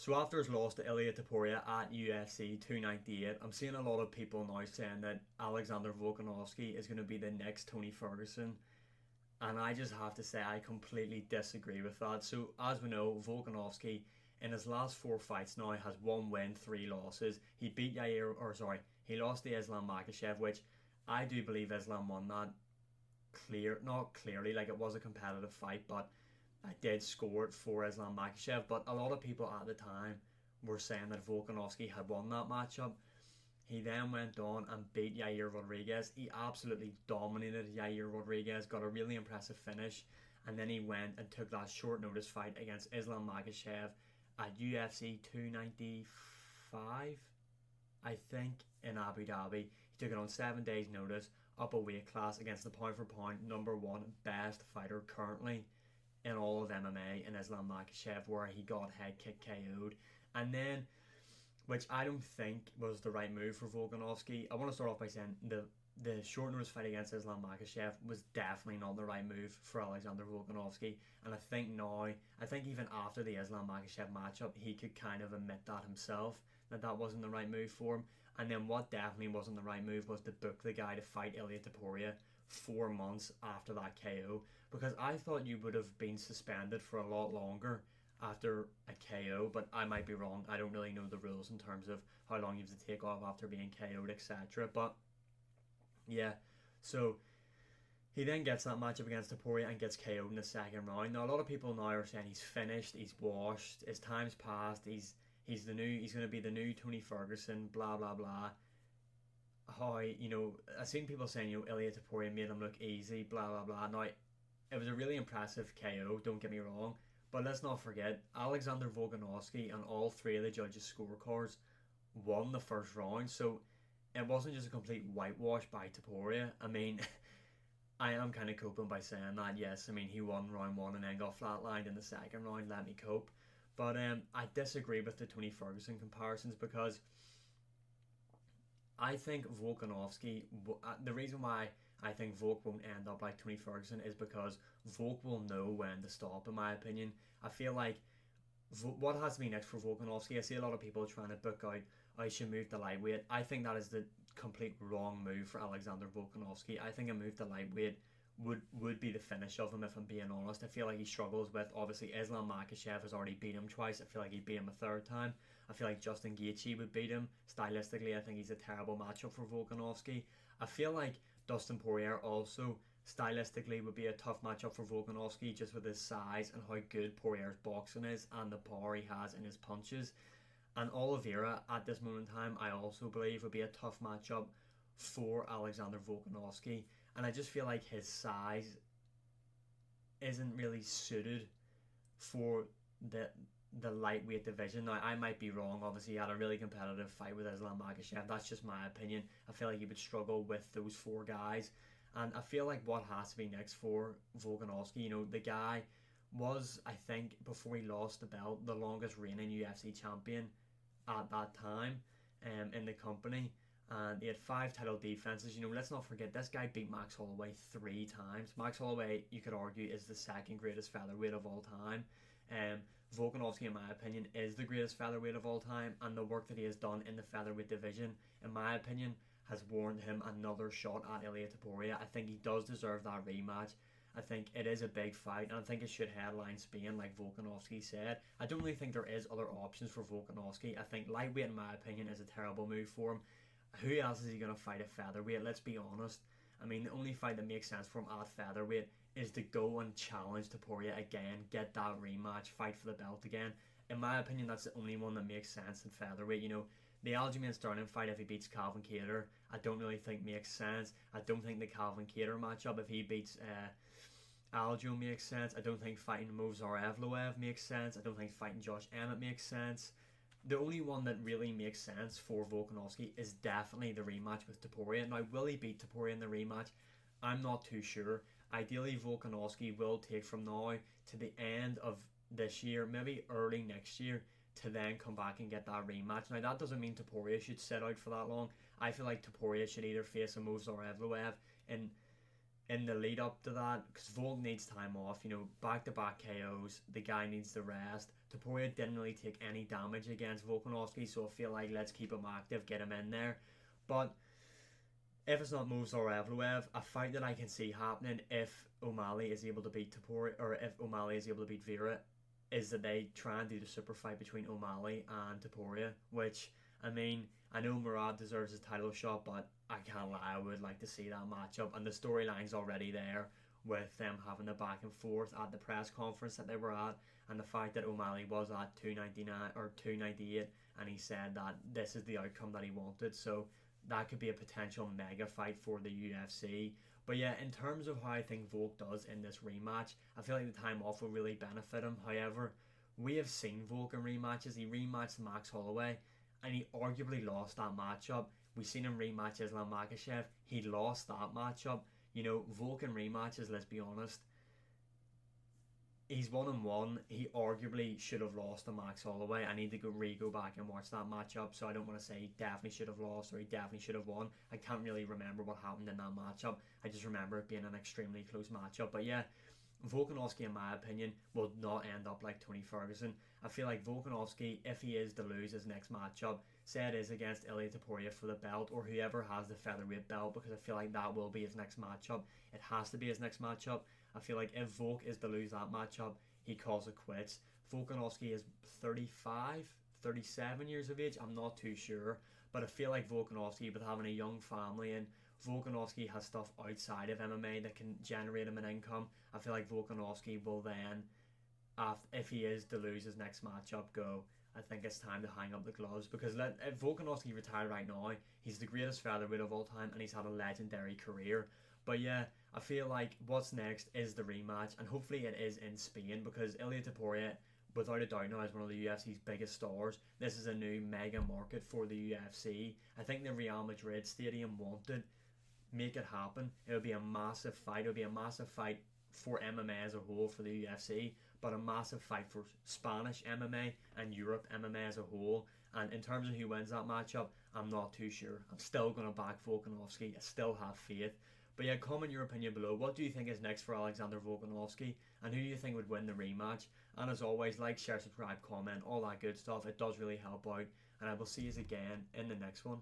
So after his loss to Ilya Taporia at UFC 298, I'm seeing a lot of people now saying that Alexander Volkanovski is going to be the next Tony Ferguson. And I just have to say I completely disagree with that. So as we know, Volkanovski in his last four fights now has one win, three losses. He lost to Islam Makhachev, which I do believe Islam won that not clearly, like it was a competitive fight, but I did score it for Islam Makhachev. But a lot of people at the time were saying that Volkanovski had won that matchup. He then went on and beat Yair Rodriguez. He absolutely dominated Yair Rodriguez, got a really impressive finish, and then he went and took that short notice fight against Islam Makhachev at UFC 295, I think, in Abu Dhabi. He took it on 7 days' notice, up a weight class against the pound for pound number one best fighter currently in all of MMA in Islam Makhachev, where he got head kick KO'd. And then, which I don't think was the right move for Volkanovski. I want to start off by saying the short notice fight against Islam Makhachev was definitely not the right move for Alexander Volkanovski. And I think even after the Islam Makhachev matchup, he could kind of admit that himself, that wasn't the right move for him. And then what definitely wasn't the right move was to book the guy to fight Ilya Taporia 4 months after that KO, because I thought you would have been suspended for a lot longer after a KO, but I might be wrong. I don't really know the rules in terms of how long you have to take off after being KO'd, etc. But yeah, so he then gets that matchup against Taporia and gets KO'd in the second round. Now a lot of people now are saying he's finished, he's washed, his time's passed, he's going to be the new Tony Ferguson, blah blah blah. How, I've seen people saying, Ilya Taporia made him look easy, blah blah blah. Now it was a really impressive KO, don't get me wrong, but let's not forget Alexander Volkanovski and all three of the judges' scorecards won the first round, so it wasn't just a complete whitewash by Taporia. I mean, I am kind of coping by saying that, yes. I mean, he won round one and then got flatlined in the second round, let me cope. But I disagree with the Tony Ferguson comparisons, because I think Volkanovski, the reason why I think Volk won't end up like Tony Ferguson is because Volk will know when to stop, in my opinion. I feel like what has to be next for Volkanovski, I see a lot of people trying to book out, I should move to lightweight. I think that is the complete wrong move for Alexander Volkanovski. I think a move to lightweight would be the finish of him, if I'm being honest. I feel like he struggles with, obviously, Islam Makhachev has already beat him twice. I feel like he'd beat him a third time. I feel like Justin Gaethje would beat him. Stylistically, I think he's a terrible matchup for Volkanovski. I feel like Dustin Poirier also stylistically would be a tough matchup for Volkanovski, just with his size and how good Poirier's boxing is and the power he has in his punches. And Oliveira, at this moment in time, I also believe would be a tough matchup for Alexander Volkanovski. And I just feel like his size isn't really suited for the lightweight division. Now, I might be wrong. Obviously, he had a really competitive fight with Islam Makhachev. That's just my opinion. I feel like he would struggle with those four guys. And I feel like what has to be next for Volkanovski, the guy was, I think, before he lost the belt, the longest reigning UFC champion at that time in the company. And he had 5 title defenses. Let's not forget, this guy beat Max Holloway 3 times. Max Holloway, you could argue, is the second greatest featherweight of all time. Volkanovski, in my opinion, is the greatest featherweight of all time, and the work that he has done in the featherweight division, in my opinion, has warranted him another shot at Ilya Taporia. I think he does deserve that rematch. I think it is a big fight, and I think it should headline Spain, like Volkanovski said. I don't really think there is other options for Volkanovski. I think lightweight, in my opinion, is a terrible move for him. Who else is he going to fight at featherweight? Let's be honest. I mean, the only fight that makes sense for him at featherweight is to go and challenge Taporia again, get that rematch, fight for the belt again. In my opinion, that's the only one that makes sense in featherweight. The Aljamain Sterling fight, if he beats Calvin Kattar, I don't really think makes sense. I don't think the Calvin Kattar matchup, if he beats Aljo, makes sense. I don't think fighting Movsar Evloev makes sense. I don't think fighting Josh Emmett makes sense. The only one that really makes sense for Volkanovski is definitely the rematch with Taporia. Now, will he beat Taporia in the rematch? I'm not too sure. Ideally, Volkanovski will take from now to the end of this year, maybe early next year, to then come back and get that rematch. Now, that doesn't mean Taporia should sit out for that long. I feel like Taporia should either face a Movsar Evloev in in the lead up to that, because Volk needs time off, back to back KOs, the guy needs the rest. Topuria didn't really take any damage against Volkanovski, so I feel like let's keep him active, get him in there. But if it's not Movsar or Evloev, a fight that I can see happening if O'Malley is able to beat Topuria, or if O'Malley is able to beat Vera, is that they try and do the super fight between O'Malley and Topuria, which, I mean, I know Murad deserves his title shot, but I can't lie, I would like to see that matchup, and the storyline's already there with them having the back and forth at the press conference that they were at, and the fact that O'Malley was at 299 or 298, and he said that this is the outcome that he wanted, so that could be a potential mega fight for the UFC. But yeah, in terms of how I think Volk does in this rematch, I feel like the time off will really benefit him. However, we have seen Volk in rematches. He rematched Max Holloway, and he arguably lost that matchup. We've seen him rematch Islam Makhachev. He lost that matchup. Volk in rematches, let's be honest, he's 1-1. He arguably should have lost to Max Holloway. I need to go back and watch that matchup, so I don't want to say he definitely should have lost or he definitely should have won. I can't really remember what happened in that matchup. I just remember it being an extremely close matchup. But yeah, Volkanovski, in my opinion, will not end up like Tony Ferguson. I feel like Volkanovski, if he is to lose his next matchup, say it is against Ilia Topuria for the belt or whoever has the featherweight belt, because I feel like that will be his next matchup. It has to be his next matchup. I feel like if Volk is to lose that matchup, he calls it quits. Volkanovski is 35, 37 years of age. I'm not too sure. But I feel like Volkanovski, with having a young family, and Volkanovski has stuff outside of MMA that can generate him an income, I feel like Volkanovski will then, if he is to lose his next matchup, go, I think it's time to hang up the gloves, because if Volkanovski retired right now, he's the greatest featherweight of all time and he's had a legendary career. But yeah, I feel like what's next is the rematch, and hopefully it is in Spain, because Ilia Topuria, without a doubt now, is one of the UFC's biggest stars. This is a new mega market for the UFC. I think the Real Madrid stadium wanted make it happen. It would be a massive fight. It would be a massive fight for MMA as a whole for the UFC, but a massive fight for Spanish MMA and Europe MMA as a whole. And in terms of who wins that matchup, I'm not too sure. I'm still going to back Volkanovski. I still have faith. But yeah, comment your opinion below. What do you think is next for Alexander Volkanovski? And who do you think would win the rematch? And as always, like, share, subscribe, comment, all that good stuff. It does really help out. And I will see you again in the next one.